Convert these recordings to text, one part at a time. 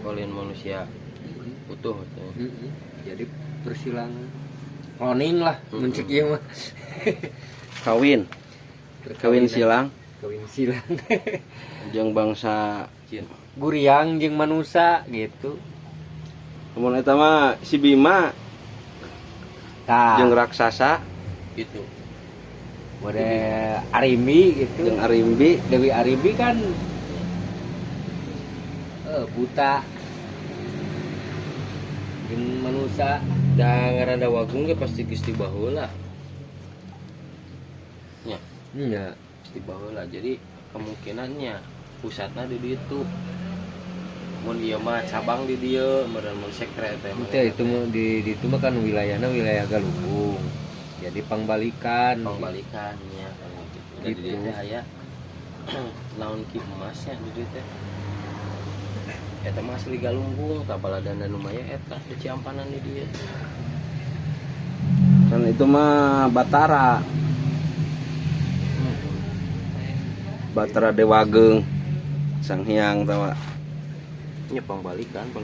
kalian manusia utuh jadi persilangan cloning lah mencek ieu mah kawin silang jeung bangsa guriang jeung manusia gitu. Mun eta mah si Bima Tah jeung raksasa gitu. Mode Arimbi gitu. Jeung Arimbi, Dewi Arimbi kan buta jeung manusia. Da ngaranda wagung ge pasti Gusti baheula. Nya. Nya, Gusti baheula. Jadi kemungkinannya pusatna di ditu. Mun ieu mah cabang di dieu, meureun mun sekret teh. itu mah di itu mah kan wilayahna wilayah Galunggung. Jadi pangbalikan nya gitu. Di dieu teh aya naon ki emas ya di dieu teh. Eta mah asli Galunggung, tabaladana nu maya eta di Ciampanan di dieu. Kan itu mah Batara. Batara Dewageung. Sang Hyang tawa. Nya pangbalikan dari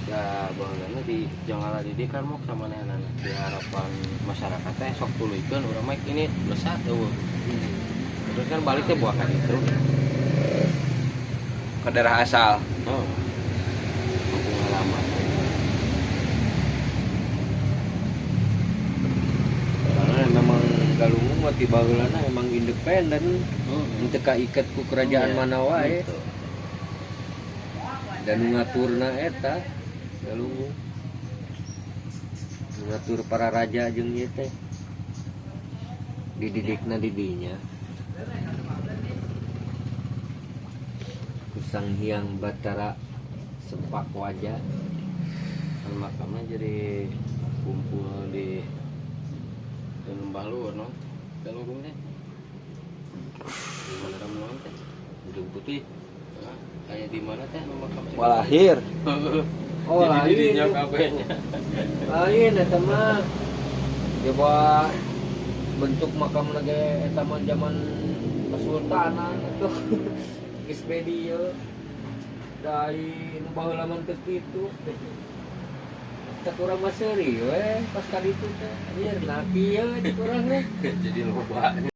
ya bahwa di janganlah di kan mau sama nenek di harapan masyarakat teh sok tuluykeun urang mah ini lesat eueuh. Terus kan baliknya buah kan itu ke daerah asal. Kampung halaman. karena memang Galunggung mah ti baheulana emang independen. Teu kaiket ku kerajaan mana wae. Dan ngaturna eta Galunggung. Ngatur para raja jeung ieu teh. Dididikna di dinya. Sang Hyang Batara Sempak Wajah. Kan makamnya jadi kumpul di lembah luar no. Galunggung teh. Di mana ramuan teh? Ujung Putih. Kayak di mana teh makam Walahir. Oh, jadi dirinya lain kabehnya. lain eta mah. Coba bentuk makam lagi eta mah zaman Kesultanan atuh. Geus media dari nu baheula mah teu kitu. Tak urang mah seuri we pas ka ditu teh. Ieu napi ye urang teh. Jadi loba.